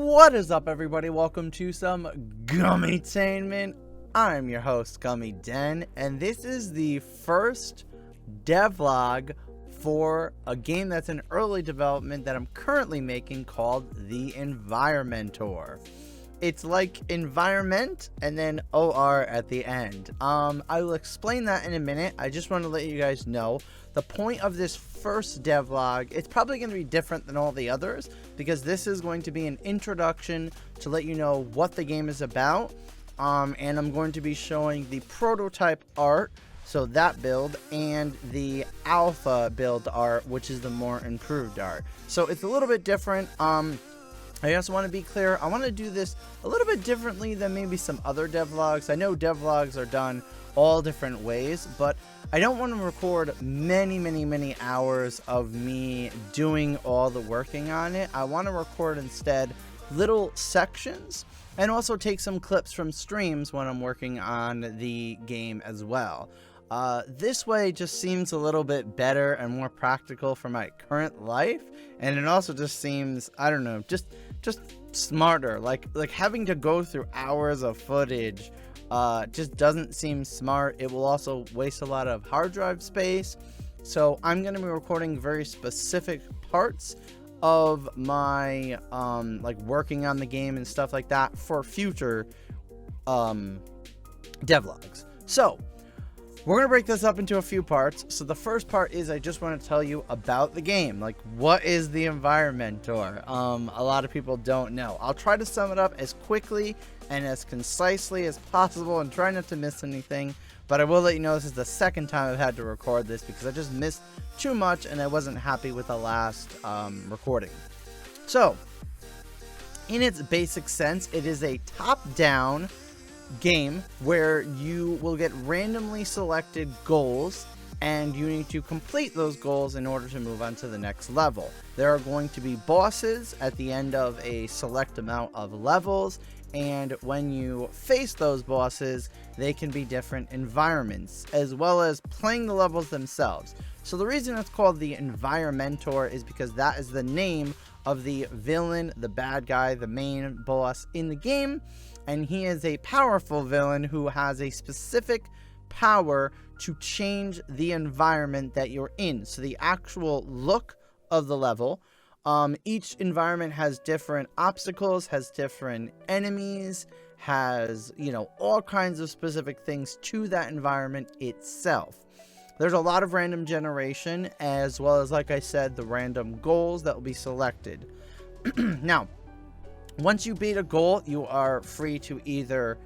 What is up, everybody? Welcome to some Gummytainment. I'm your host, Gummyden, and this is the first devlog for a game that's in early development that I'm currently making called the Environmentor. It's like environment and then OR at the end. I will explain that in a minute. I just want to let you guys know the point of this first devlog. It's probably going to be different than all the others because this is going to be an introduction to let you know what the game is about. And I'm going to be showing the prototype art, so that build, and the alpha build art, which is the more improved art. So it's a little bit different. I also want to be clear, I want to do this a little bit differently than maybe some other devlogs. I know devlogs are done all different ways, but I don't want to record many hours of me doing all the working on it. I want to record instead little sections and also take some clips from streams when I'm working on the game as well. This way just seems a little bit better and more practical for my current life, and it also just seems, I don't know, just smarter. Like having to go through hours of footage just doesn't seem smart. It will also waste a lot of hard drive space. So I'm going to be recording very specific parts of my like working on the game and stuff like that for future devlogs. So we're going to break this up into a few parts. So the first part is I just want to tell you about the game. Like, what is the Environmentor? A lot of people don't know. I'll try to sum it up as quickly and as concisely as possible and try not to miss anything. But I will let you know this is the second time I've had to record this because I just missed too much and I wasn't happy with the last recording. So, in its basic sense, it is a top-down game where you will get randomly selected goals and you need to complete those goals in order to move on to the next level. There are going to be bosses at the end of a select amount of levels, and when you face those bosses, they can be different environments as well as playing the levels themselves. So the reason it's called the Environmentor is because that is the name of the villain, the bad guy, the main boss in the game. And he is a powerful villain who has a specific power to change the environment that you're in. So the actual look of the level, each environment has different obstacles, has different enemies, has, you know, all kinds of specific things to that environment itself. There's a lot of random generation, as well as, like I said, the random goals that will be selected. Now, once you beat a goal, you are free to either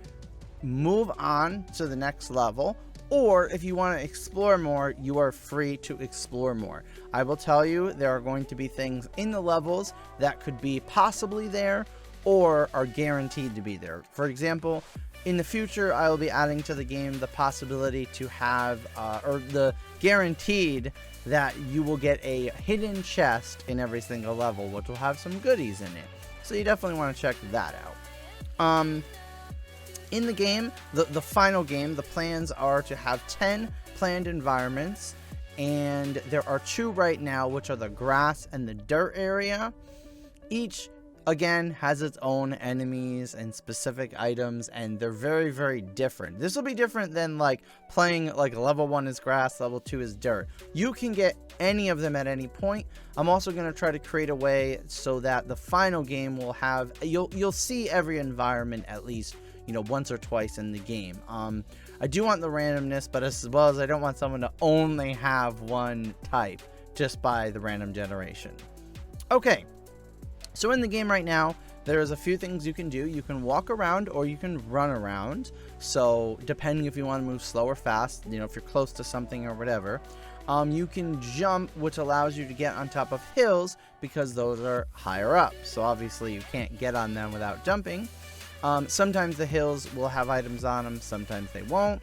move on to the next level, or if you want to explore more, you are free to explore more. I will tell you, there are going to be things in the levels that could be possibly there or are guaranteed to be there. For example, in the future, I will be adding to the game the possibility to have, or the guaranteed that you will get a hidden chest in every single level, which will have some goodies in it. So you definitely want to check that out. In the game, the final game, the plans are to have 10 planned environments, and there are 2 right now, which are the grass and the dirt area. Each, again, has its own enemies and specific items, and they're very different. This will be different than like playing like level 1 is grass, level 2 is dirt. You can get any of them at any point. I'm also going to try to create a way so that the final game will have, you'll see every environment at least, you know, once or twice in the game. I do want the randomness, but as well as I don't want someone to only have one type just by the random generation. Okay. So in the game right now, there's a few things you can do. You can walk around or you can run around. So depending if you want to move slow or fast, you know, if you're close to something or whatever. You can jump, which allows you to get on top of hills because those are higher up. So obviously you can't get on them without jumping. Sometimes the hills will have items on them, sometimes they won't.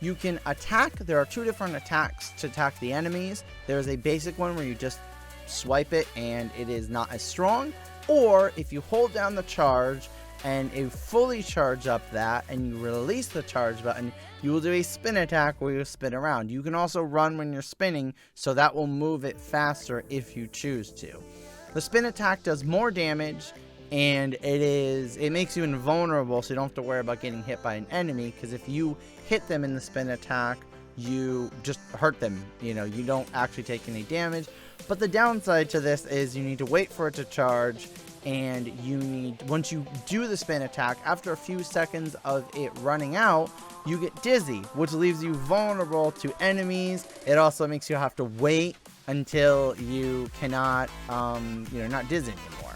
You can attack. There are 2 different attacks to attack the enemies. There's a basic one where you just swipe it and it is not as strong, or if you hold down the charge and you fully charge up that and you release the charge button, you will do a spin attack where you spin around. You can also run when you're spinning, so that will move it faster if you choose to. The spin attack does more damage and it makes you invulnerable, so you don't have to worry about getting hit by an enemy, because if you hit them in the spin attack, you just hurt them. You know, you don't actually take any damage. But the downside to this is you need to wait for it to charge, and once you do the spin attack, after a few seconds of it running out, you get dizzy, which leaves you vulnerable to enemies. It also makes you have to wait until you cannot, not dizzy anymore.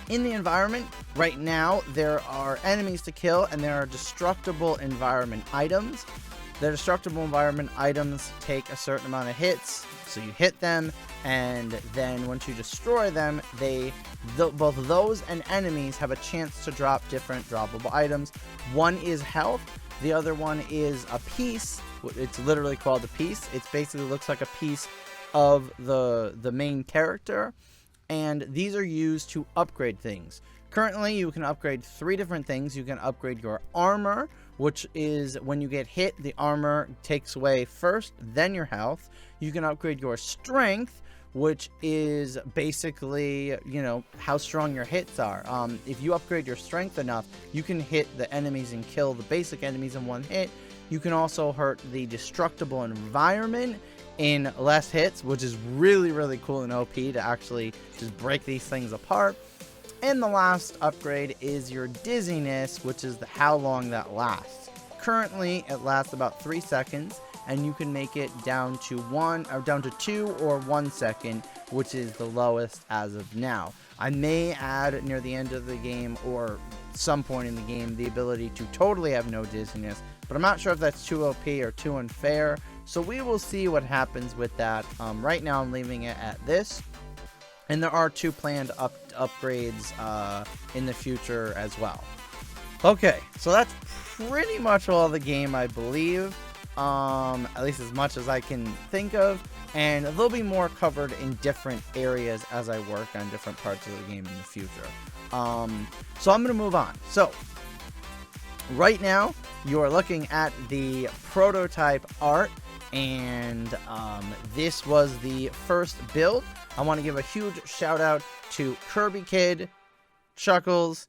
In the environment, right now, there are enemies to kill, and there are destructible environment items. The destructible environment items take a certain amount of hits, so you hit them, and then once you destroy them, both those and enemies have a chance to drop different droppable items. One is health, the other one is a piece. It's literally called a piece. It basically looks like a piece of the main character, and these are used to upgrade things. Currently, you can upgrade 3 different things. You can upgrade your armor, which is when you get hit, the armor takes away first, then your health. You can upgrade your strength, which is basically, how strong your hits are. If you upgrade your strength enough, you can hit the enemies and kill the basic enemies in one hit. You can also hurt the destructible environment in less hits, which is really, really cool and OP to actually just break these things apart. And the last upgrade is your dizziness, which is how long that lasts. Currently, it lasts about 3 seconds, and you can make it down to 2 or 1 second, which is the lowest as of now. I may add near the end of the game or some point in the game the ability to totally have no dizziness, but I'm not sure if that's too OP or too unfair, so we will see what happens with that. Right now I'm leaving it at this, and there are 2 planned upgrades in the future as well. Okay, so that's pretty much all the game, I believe, at least as much as I can think of, and there'll be more covered in different areas as I work on different parts of the game in the future. So I'm going to move on. So right now you are looking at the prototype art, and this was the first build. I want to give a huge shout out to Kirby Kid, Chuckles,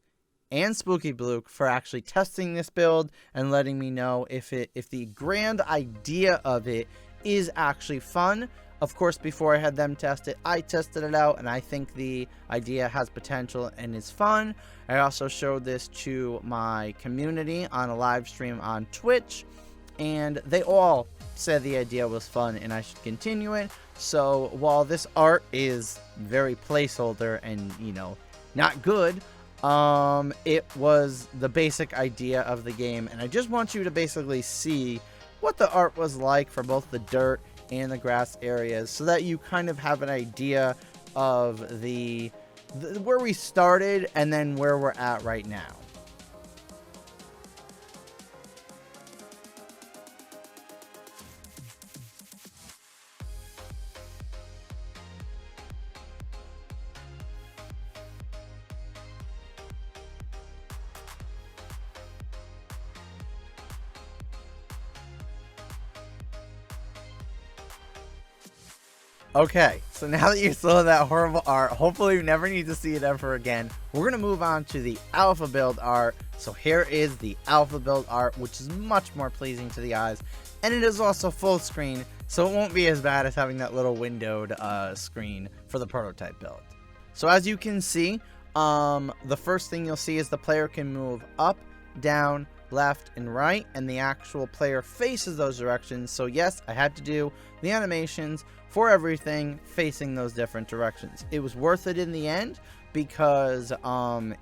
and Spooky Blook for actually testing this build and letting me know if the grand idea of it is actually fun. Of course, before I had them test it, I tested it out, and I think the idea has potential and is fun. I also showed this to my community on a live stream on Twitch, and they all said the idea was fun and I should continue it. So while this art is very placeholder and, not good, it was the basic idea of the game, and I just want you to basically see what the art was like for both the dirt and the grass areas, so that you kind of have an idea of where we started and then where we're at right now. Okay, so now that you saw that horrible art, hopefully you never need to see it ever again. We're going to move on to the alpha build art. So here is the alpha build art, which is much more pleasing to the eyes. And it is also full screen, so it won't be as bad as having that little windowed screen for the prototype build. So as you can see, the first thing you'll see is the player can move up, down, left, and right, and the actual player faces those directions. So yes, I had to do the animations for everything facing those different directions. It was worth it in the end because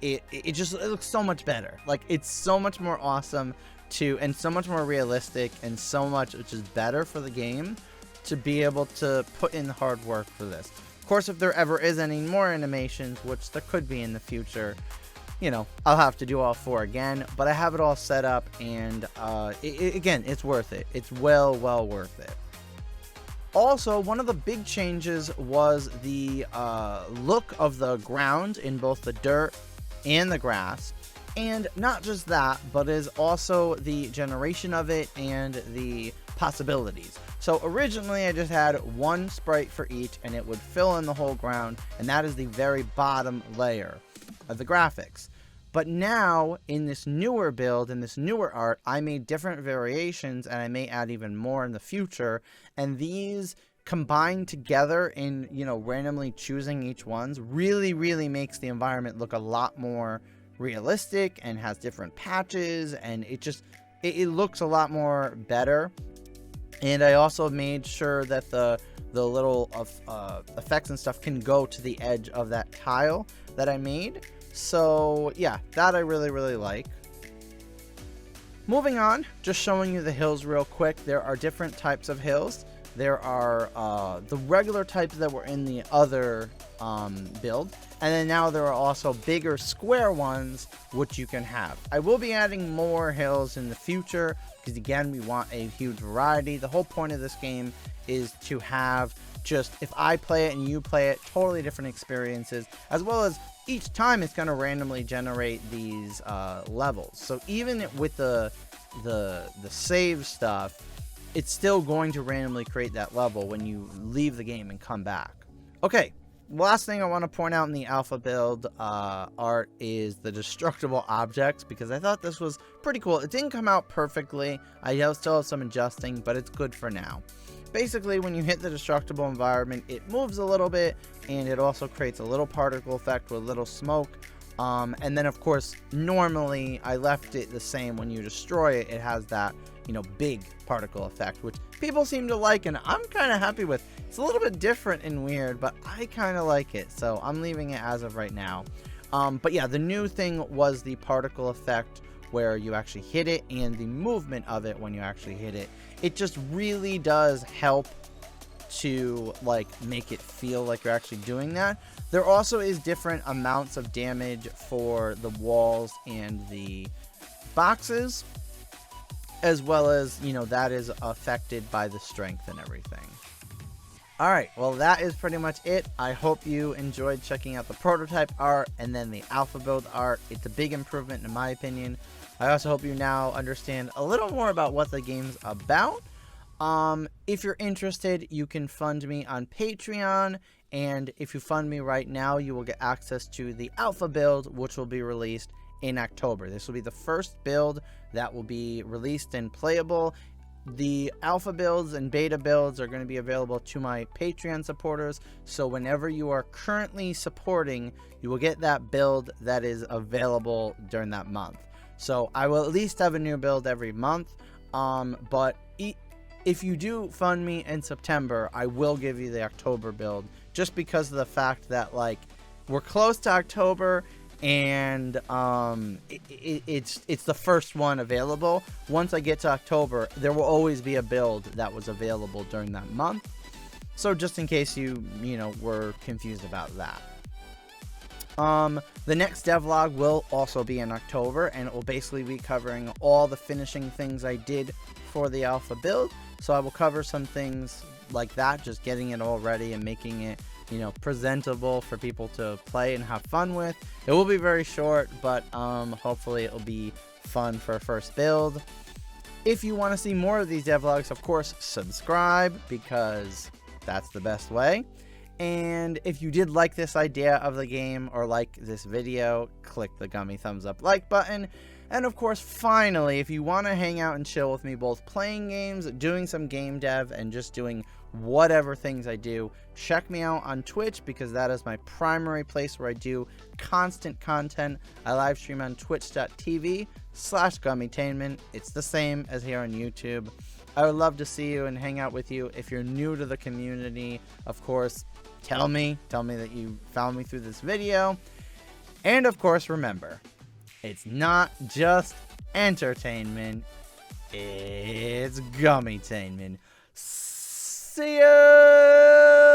it looks so much better. Like, it's so much more awesome and so much more realistic, and so much which is better for the game to be able to put in the hard work for this. Of course, if there ever is any more animations, which there could be in the future, I'll have to do all 4 again, but I have it all set up, and again, it's worth it. It's well worth it. Also, one of the big changes was the look of the ground in both the dirt and the grass. And not just that, but is also the generation of it and the possibilities. So originally I just had 1 sprite for each, and it would fill in the whole ground, and that is the very bottom layer. the graphics. But now, in this newer build, in this newer art, I made different variations, and I may add even more in the future. And these combined together in, randomly choosing each ones really, really makes the environment look a lot more realistic and has different patches. And it looks a lot more better. And I also made sure that the little effects and stuff can go to the edge of that tile that I made. So yeah, that I really, really like. Moving on, just showing you the hills real quick. There are different types of hills. There are the regular types that were in the other build. And then now there are also bigger square ones which you can have. I will be adding more hills in the future because, again, we want a huge variety. The whole point of this game is to have just, if I play it and you play it, totally different experiences, as well as each time it's going to randomly generate these levels. So even with the save stuff, it's still going to randomly create that level when you leave the game and come back. Okay, last thing I want to point out in the alpha build art is the destructible objects, because I thought this was pretty cool. It didn't come out perfectly. I still have some adjusting, but it's good for now. Basically, when you hit the destructible environment, it moves a little bit, and it also creates a little particle effect with a little smoke. And then, of course, normally I left it the same. When you destroy it, it has that, big particle effect, which people seem to like, and I'm kind of happy with. It's a little bit different and weird, but I kind of like it, so I'm leaving it as of right now. But yeah, the new thing was the particle effect, where you actually hit it, and the movement of it when you actually hit it. It just really does help to make it feel like you're actually doing that. There also is different amounts of damage for the walls and the boxes, as well as, that is affected by the strength and everything. Alright, well, that is pretty much it. I hope you enjoyed checking out the prototype art and then the alpha build art. It's a big improvement in my opinion. I also hope you now understand a little more about what the game's about. If you're interested, you can fund me on Patreon, and if you fund me right now, you will get access to the alpha build, which will be released in October. This will be the first build that will be released and playable. The alpha builds and beta builds are going to be available to my Patreon supporters, so whenever you are currently supporting, you will get that build that is available during that month. So I will at least have a new build every month, but if you do fund me in September, I will give you the October build, just because of the fact that we're close to October, and it's the first one available. Once I get to October, there will always be a build that was available during that month. So just in case you were confused about that. The next devlog will also be in October, and it will basically be covering all the finishing things I did for the alpha build. So I will cover some things like that, just getting it all ready and making it, presentable for people to play and have fun with. It will be very short, but hopefully it will be fun for a first build. If you want to see more of these devlogs, of course, subscribe, because that's the best way. And if you did like this idea of the game or like this video, click the gummy thumbs up like button. And of course, finally, if you want to hang out and chill with me, both playing games, doing some game dev, and just doing whatever things I do, check me out on Twitch, because that is my primary place where I do constant content. I live stream on twitch.tv/Gummytainment. It's the same as here on YouTube. I would love to see you and hang out with you. If you're new to the community, of course, tell me that you found me through this video. And of course, remember, it's not just entertainment, it's Gummytainment. See ya!